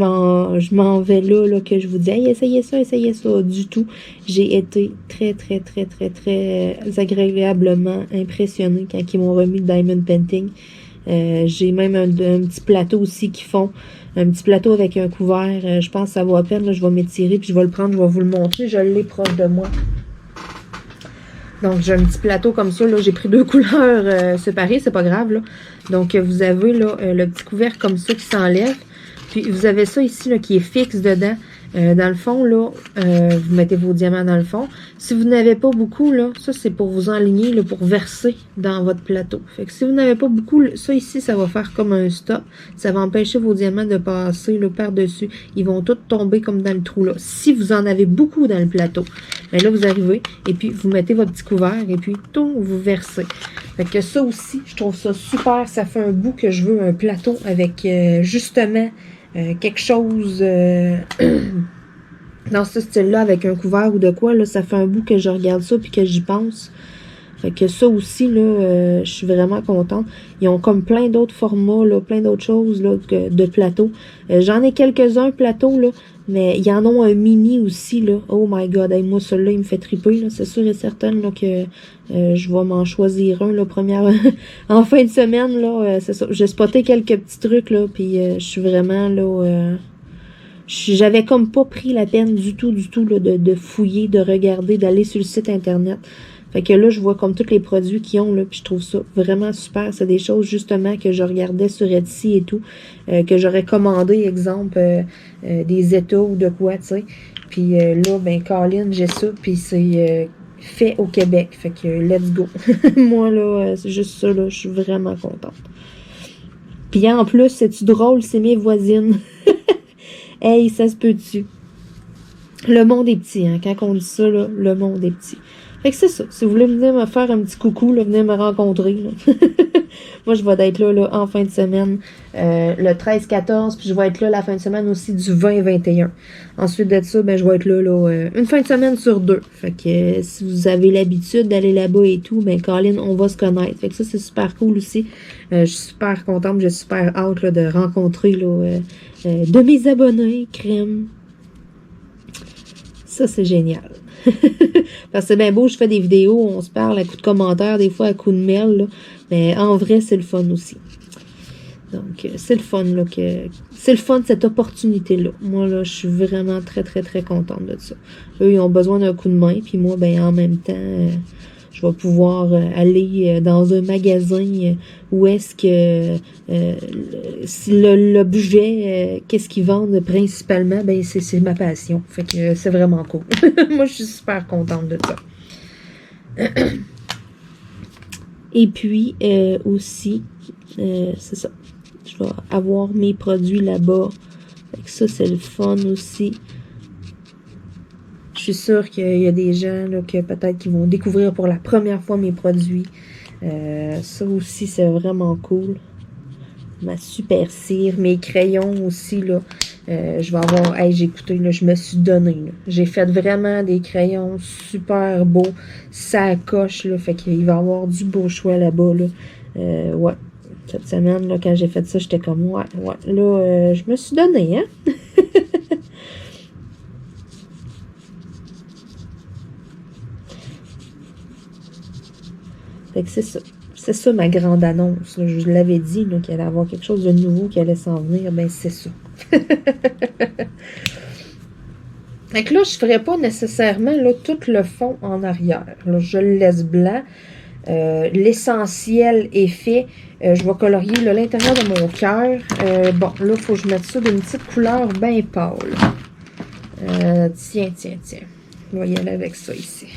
m'en vais là, que je vous dis, hey, essayez ça, du tout. J'ai été très, très, très, très, très agréablement impressionnée quand ils m'ont remis le Diamond Painting. J'ai même un petit plateau aussi qu'ils font, un petit plateau avec un couvert. Je pense que ça vaut à peine, là, je vais m'étirer, puis je vais le prendre, je vais vous le montrer, je l'ai proche de moi. Donc, j'ai un petit plateau comme ça, là, j'ai pris 2 couleurs séparées, c'est pas grave, là. Donc, vous avez là le petit couvercle comme ça qui s'enlève. Puis, vous avez ça ici, là, qui est fixe dedans. Dans le fond, là, vous mettez vos diamants dans le fond. Si vous n'avez pas beaucoup, là, ça, c'est pour vous enligner, là, pour verser dans votre plateau. Fait que si vous n'avez pas beaucoup, ça ici, ça va faire comme un stop. Ça va empêcher vos diamants de passer, là, par-dessus. Ils vont tous tomber comme dans le trou, là. Si vous en avez beaucoup dans le plateau, bien là, vous arrivez, et puis vous mettez votre petit couvert, et puis tout, vous versez. Fait que ça aussi, je trouve ça super. Ça fait un bout que je veux un plateau avec, justement, quelque chose dans ce style-là, avec un couvert ou de quoi, là, ça fait un bout que je regarde ça puis que j'y pense. Fait que ça aussi, là, je suis vraiment contente. Ils ont comme plein d'autres formats, là, plein d'autres choses là, de plateaux. J'en ai quelques-uns plateaux, là, mais il y en a un mini aussi, là. Oh my god, hey, moi, celui-là, il me fait triper, là. C'est sûr et certain là, que je vais m'en choisir un, là, première en fin de semaine, là. C'est ça. J'ai spoté quelques petits trucs, là, puis je suis vraiment, là... j'avais comme pas pris la peine du tout, là, de fouiller, de regarder, d'aller sur le site internet. Fait que là, je vois comme tous les produits qu'ils ont, là, puis je trouve ça vraiment super. C'est des choses, justement, que je regardais sur Etsy et tout, que j'aurais commandé, exemple, des états ou de quoi, tu sais. Puis là, ben, Colin, j'ai ça, puis c'est fait au Québec. Fait que let's go. Moi, là, c'est juste ça, là, je suis vraiment contente. Puis en plus, c'est-tu drôle, c'est mes voisines. Hey, ça se peut-tu? Le monde est petit, hein. Quand on dit ça, là, le monde est petit. Fait que c'est ça. Si vous voulez venir me faire un petit coucou, là, venez me rencontrer. Là. Moi, je vais être là, en fin de semaine, le 13-14, puis je vais être là la fin de semaine aussi du 20-21. Ensuite de ça, ben, je vais être là, une fin de semaine sur 2. Fait que si vous avez l'habitude d'aller là-bas et tout, ben, Colin, on va se connaître. Fait que ça, c'est super cool aussi. Je suis super contente, j'ai super hâte là, de rencontrer là, de mes abonnés, crème. Ça, c'est génial. Parce que c'est bien beau, je fais des vidéos, on se parle à coups de commentaires, des fois à coups de mail, là. Mais en vrai, c'est le fun aussi. Donc, c'est le fun, là, c'est le fun, cette opportunité-là. Moi, là, je suis vraiment très, très, très contente de ça. Eux, ils ont besoin d'un coup de main, puis moi, ben, en même temps, je vais pouvoir aller dans un magasin où est-ce que l'objet, qu'est-ce qu'ils vendent principalement, ben c'est ma passion. Fait que c'est vraiment cool. Moi, je suis super contente de ça. Et puis, aussi, c'est ça. Je vais avoir mes produits là-bas. Fait que ça, c'est le fun aussi. Je suis sûre qu'il y a des gens là, que peut-être qui vont découvrir pour la première fois mes produits. Ça aussi, c'est vraiment cool. Ma super cire, mes crayons aussi, là. Je vais avoir... Hey, j'ai écouté, là, je me suis donné. J'ai fait vraiment des crayons super beaux. Ça coche, là. Fait qu'il va y avoir du beau choix là-bas, là. Ouais. Cette semaine, là, quand j'ai fait ça, j'étais comme, ouais, là, je me suis donnée, hein? Fait que c'est ça. C'est ça ma grande annonce. Là. Je l'avais dit qu'il allait y avoir quelque chose de nouveau qui allait s'en venir. Ben, c'est ça. Fait que là, je ne ferai pas nécessairement là, tout le fond en arrière. Là, je le laisse blanc. L'essentiel est fait. Je vais colorier l'intérieur de mon cœur. Bon, là, il faut que je mette ça d'une petite couleur bien pâle. Tiens. Je vais y aller avec ça ici.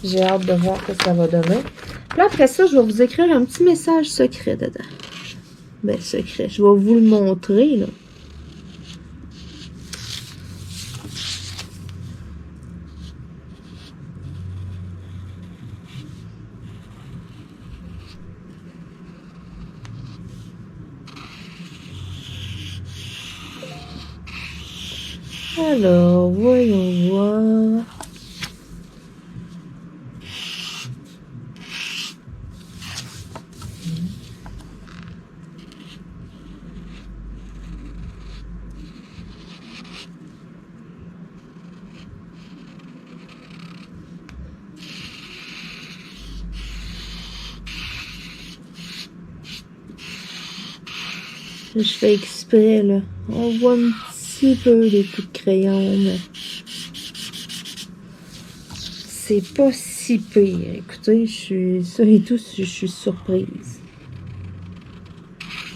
J'ai hâte de voir ce que ça va donner. Puis là, après ça, je vais vous écrire un petit message secret dedans. Ben, secret. Je vais vous le montrer, là. Alors, voyons voir. Je fais exprès, là. On voit un petit peu des coups de crayon, mais c'est pas si pire. Écoutez, ça et tout, je suis surprise.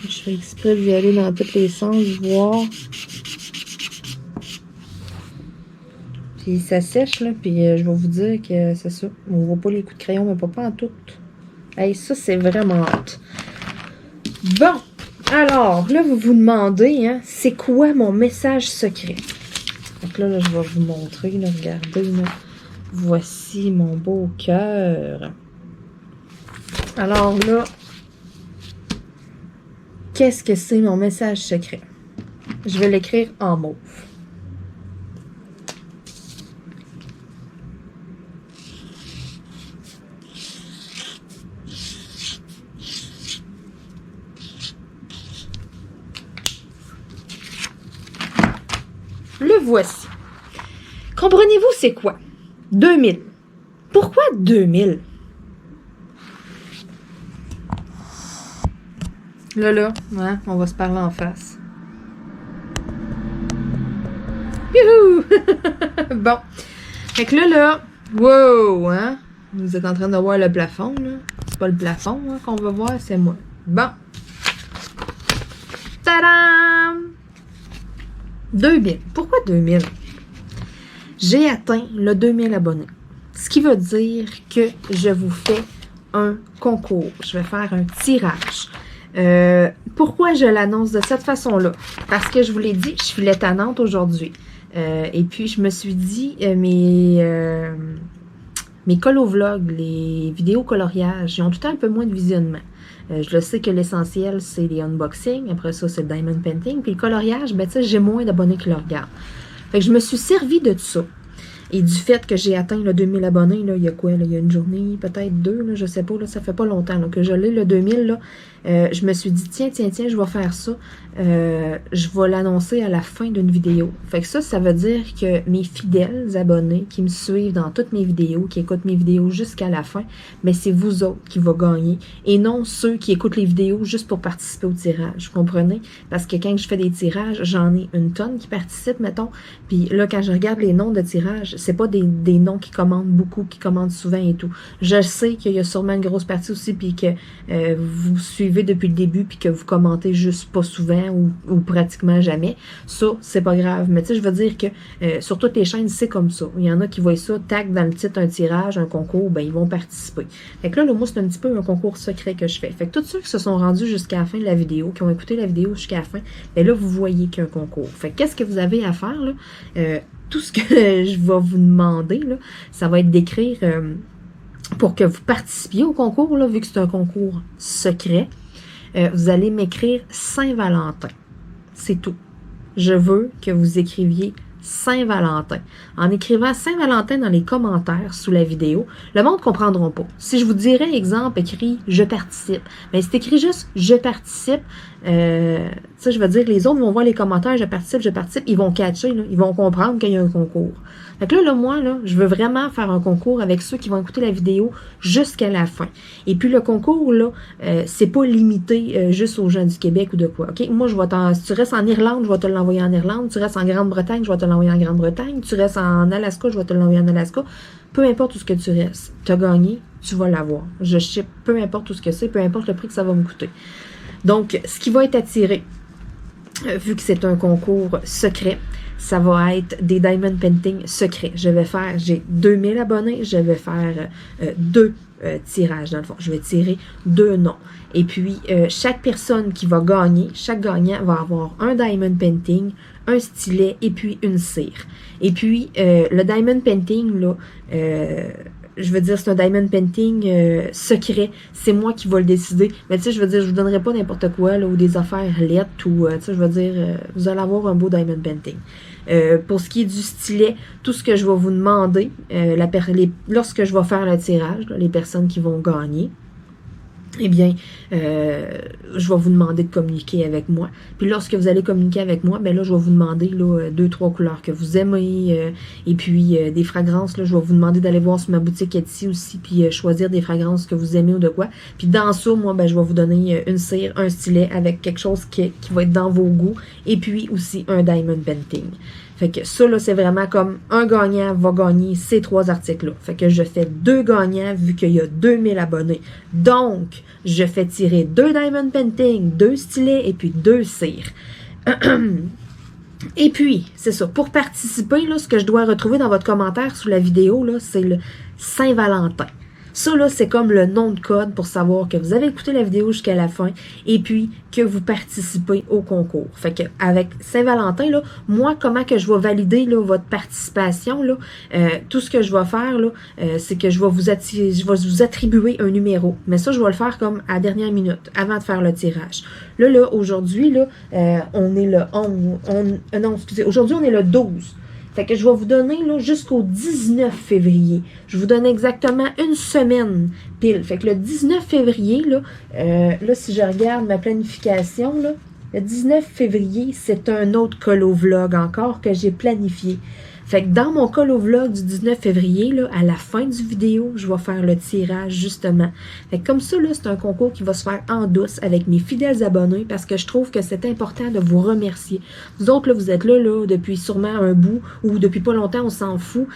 Je fais exprès d'y aller dans tous les sens, voir. Puis ça sèche, là, puis je vais vous dire que c'est ça. On voit pas les coups de crayon, mais pas en tout. Hey, ça, c'est vraiment hâte. Bon! Alors, là, vous vous demandez, hein, c'est quoi mon message secret? Donc là, je vais vous montrer, là, regardez, là. Voici mon beau cœur. Alors là, qu'est-ce que c'est mon message secret? Je vais l'écrire en mauve. Le voici. Comprenez-vous c'est quoi? 2000. Pourquoi 2000? Là, hein, on va se parler en face. Youhou! Bon. Fait que là, wow, hein? Vous êtes en train de voir le plafond, là. C'est pas le plafond hein, qu'on va voir, c'est moi. Bon. Tadam! 2000. Pourquoi 2000? J'ai atteint le 2000 abonnés. Ce qui veut dire que je vous fais un concours. Je vais faire un tirage. Pourquoi je l'annonce de cette façon-là? Parce que je vous l'ai dit, je suis tannante aujourd'hui. Et puis, je me suis dit, mes colovlogs, les vidéos coloriages, ils ont tout le temps un peu moins de visionnement. Je le sais que l'essentiel, c'est les unboxings. Après ça, c'est le diamond painting. Puis le coloriage, ben tu sais, j'ai moins d'abonnés qui le regardent. Fait que je me suis servi de ça. Et du fait que j'ai atteint le 2000 abonnés, là, il y a quoi? Là, il y a une journée, peut-être deux, là, je sais pas, là, ça fait pas longtemps là, que je l'ai, le 2000. Là, je me suis dit, tiens, je vais faire ça. Je vais l'annoncer à la fin d'une vidéo. Fait que ça veut dire que mes fidèles abonnés qui me suivent dans toutes mes vidéos, qui écoutent mes vidéos jusqu'à la fin, mais c'est vous autres qui vont gagner. Et non ceux qui écoutent les vidéos juste pour participer au tirage. Vous comprenez? Parce que quand je fais des tirages, j'en ai une tonne qui participent, mettons. Puis là, quand je regarde les noms de tirage, c'est pas des noms qui commandent beaucoup, qui commandent souvent et tout. Je sais qu'il y a sûrement une grosse partie aussi, puis que vous suivez depuis le début, puis que vous commentez juste pas souvent ou pratiquement jamais. Ça, c'est pas grave. Mais tu sais, je veux dire que sur toutes les chaînes, c'est comme ça. Il y en a qui voient ça, tac, dans le titre, un tirage, un concours, ben ils vont participer. Fait que là, moi, c'est un petit peu un concours secret que je fais. Fait que tous ceux qui se sont rendus jusqu'à la fin de la vidéo, qui ont écouté la vidéo jusqu'à la fin, ben là, vous voyez qu'il y a un concours. Fait que qu'est-ce que vous avez à faire, là? Tout ce que je vais vous demander, là, ça va être d'écrire pour que vous participiez au concours, là, vu que c'est un concours secret. Vous allez m'écrire Saint-Valentin. C'est tout. Je veux que vous écriviez Saint-Valentin. En écrivant Saint-Valentin dans les commentaires sous la vidéo, le monde ne comprendra pas. Si je vous dirais, exemple, écrit « Je participe », mais c'est écrit juste « Je participe », ça, je veux dire, les autres vont voir les commentaires « Je participe », ils vont catcher, là, ils vont comprendre qu'il y a un concours. Fait que là, moi, là, je veux vraiment faire un concours avec ceux qui vont écouter la vidéo jusqu'à la fin. Et puis, le concours, là, c'est pas limité juste aux gens du Québec ou de quoi. OK? Moi, si tu restes en Irlande, je vais te l'envoyer en Irlande. Tu restes en Grande-Bretagne, je vais te l'envoyer en Grande-Bretagne. Tu restes en Alaska, je vais te l'envoyer en Alaska. Peu importe où ce que tu restes, tu as gagné, tu vas l'avoir. Je ship, peu importe où ce que c'est, peu importe le prix que ça va me coûter. Donc, ce qui va être attiré, vu que c'est un concours secret, ça va être des diamond painting secrets. J'ai 2000 abonnés, je vais faire 2 tirages dans le fond. Je vais tirer 2 noms. Et puis, chaque personne qui va gagner, chaque gagnant va avoir un diamond painting, un stylet et puis une cire. Et puis, le diamond painting, là, je veux dire, c'est un diamond painting secret. C'est moi qui vais le décider. Mais tu sais, je veux dire, je vous donnerai pas n'importe quoi, là, ou des affaires lettres, ou, tu sais, je veux dire, vous allez avoir un beau diamond painting. Pour ce qui est du stylet, tout ce que je vais vous demander, lorsque je vais faire le tirage, là, les personnes qui vont gagner, eh bien, je vais vous demander de communiquer avec moi. Puis lorsque vous allez communiquer avec moi, ben là, je vais vous demander là, 2-3 couleurs que vous aimez. Et puis, des fragrances, là, je vais vous demander d'aller voir sur ma boutique Etsy aussi, puis choisir des fragrances que vous aimez ou de quoi. Puis dans ça, moi, ben, je vais vous donner une cire, un stylet avec quelque chose qui va être dans vos goûts. Et puis aussi un diamond painting. Fait que ça, là, c'est vraiment comme un gagnant va gagner ces 3 articles-là. Fait que je fais 2 gagnants vu qu'il y a 2000 abonnés. Donc, je fais tirer 2 diamond painting, 2 stylets et puis 2 cires. Et puis, c'est ça. Pour participer, là, ce que je dois retrouver dans votre commentaire sous la vidéo, là, c'est le Saint-Valentin. Ça, là, c'est comme le nom de code pour savoir que vous avez écouté la vidéo jusqu'à la fin et puis que vous participez au concours. Fait que avec Saint-Valentin, là, moi, comment que je vais valider là, votre participation, là, tout ce que je vais faire, là, c'est que je vais vous attribuer un numéro. Mais ça, je vais le faire comme à la dernière minute, avant de faire le tirage. Là, aujourd'hui, là, on est le 11. Non, excusez, aujourd'hui, on est le 12. Fait que je vais vous donner là jusqu'au 19 février. Je vous donne exactement une semaine pile. Fait que le 19 février, là si je regarde ma planification, là, le 19 février, c'est un autre colo-vlog encore que j'ai planifié. Fait que dans mon colo-vlog du 19 février, là, à la fin du vidéo, je vais faire le tirage justement. Fait que comme ça, là, c'est un concours qui va se faire en douce avec mes fidèles abonnés parce que je trouve que c'est important de vous remercier. Vous autres, là, vous êtes là depuis sûrement un bout ou depuis pas longtemps, on s'en fout.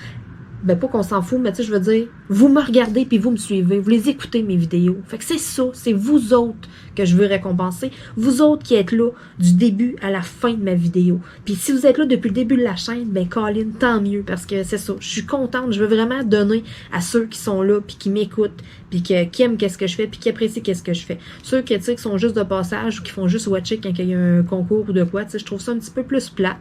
Ben, pas qu'on s'en fout, mais tu sais, je veux dire, vous me regardez puis vous me suivez, vous les écoutez mes vidéos. Fait que c'est ça, c'est vous autres que je veux récompenser. Vous autres qui êtes là du début à la fin de ma vidéo. Puis si vous êtes là depuis le début de la chaîne, ben Colin, tant mieux, parce que c'est ça, je suis contente, je veux vraiment donner à ceux qui sont là, puis qui m'écoutent, puis qui aiment qu'est-ce que je fais, puis qui apprécient qu'est-ce que je fais. Ceux qui, tu sais, qui sont juste de passage ou qui font juste watcher quand il y a un concours ou de quoi, tu sais, je trouve ça un petit peu plus plate.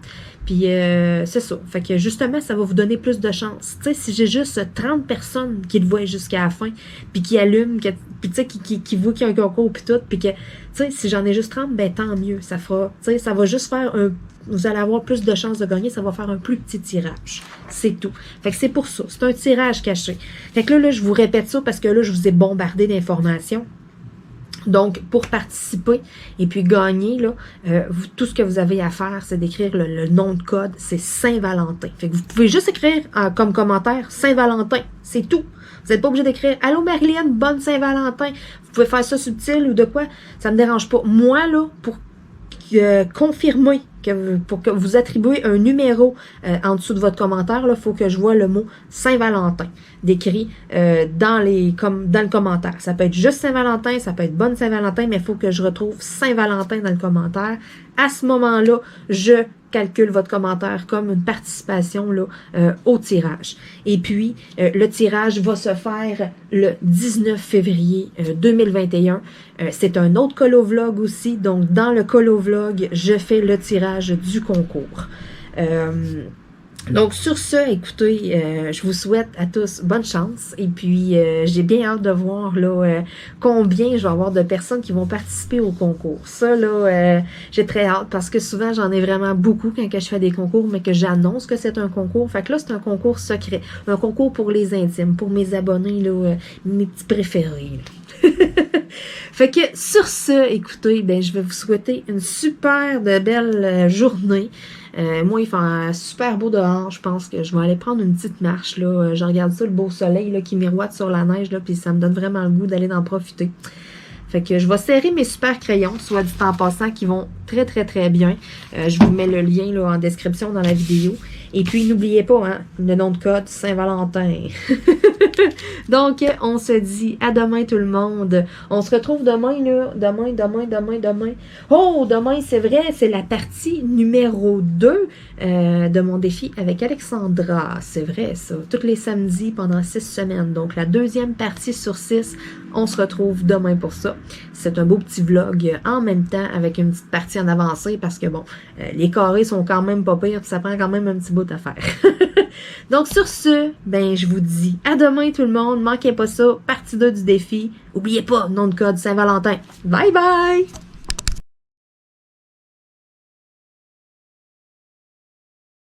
Puis c'est ça. Fait que justement, ça va vous donner plus de chance. Tu sais, si j'ai juste 30 personnes qui le voient jusqu'à la fin, puis qui allument, puis tu sais, qui voient qu'il y a un concours puis tout, puis que, tu sais, si j'en ai juste 30, ben tant mieux. Ça fera, tu sais, ça va juste faire vous allez avoir plus de chances de gagner, ça va faire un plus petit tirage. C'est tout. Fait que c'est pour ça. C'est un tirage caché. Fait que là, je vous répète ça parce que là, je vous ai bombardé d'informations. Donc, pour participer et puis gagner, là, tout ce que vous avez à faire, c'est d'écrire le nom de code, c'est Saint-Valentin. Fait que vous pouvez juste écrire comme commentaire Saint-Valentin, c'est tout. Vous n'êtes pas obligé d'écrire « Allô Marilyn, bonne Saint-Valentin ». Vous pouvez faire ça subtil ou de quoi, ça me dérange pas. Moi, là, pour confirmer pour que vous attribuez un numéro en dessous de votre commentaire, il faut que je vois le mot Saint-Valentin décrit dans le commentaire. Ça peut être juste Saint-Valentin, ça peut être bonne Saint-Valentin, mais il faut que je retrouve Saint-Valentin dans le commentaire. À ce moment-là, je calcule votre commentaire comme une participation là, au tirage. Et puis, le tirage va se faire le 19 février 2021. C'est un autre colo-vlog aussi. Donc, dans le colo-vlog, je fais le tirage du concours. Donc, sur ce, écoutez, je vous souhaite à tous bonne chance. Et puis, j'ai bien hâte de voir là combien je vais avoir de personnes qui vont participer au concours. Ça, là, j'ai très hâte parce que souvent, j'en ai vraiment beaucoup quand que je fais des concours, mais que j'annonce que c'est un concours. Fait que là, c'est un concours secret. Un concours pour les intimes, pour mes abonnés, là, mes petits préférés. Fait que sur ce, écoutez, ben, je vais vous souhaiter une super de belle journée. Moi, il fait un super beau dehors. Je pense que je vais aller prendre une petite marche. Là. Je regarde ça, le beau soleil là, qui miroite sur la neige, là, puis ça me donne vraiment le goût d'aller en profiter. Fait que je vais serrer mes super crayons, soit dit en passant, qui vont très, très, très bien. Je vous mets le lien là, en description dans la vidéo. Et puis, n'oubliez pas, hein, le nom de code Saint-Valentin. Donc, on se dit à demain tout le monde. On se retrouve demain, là. Demain. Oh, demain, c'est vrai, c'est la partie numéro 2 de mon défi avec Alexandra. C'est vrai, ça. Tous les samedis pendant 6 semaines. Donc, la deuxième partie sur 6, on se retrouve demain pour ça. C'est un beau petit vlog en même temps avec une petite partie en avancée parce que, bon, les carrés sont quand même pas pires puis ça prend quand même un petit bout à faire. Donc, sur ce, ben, je vous dis à demain tout le monde. Manquez pas ça. Partie 2 du défi. N'oubliez pas, nom de code Saint-Valentin. Bye bye!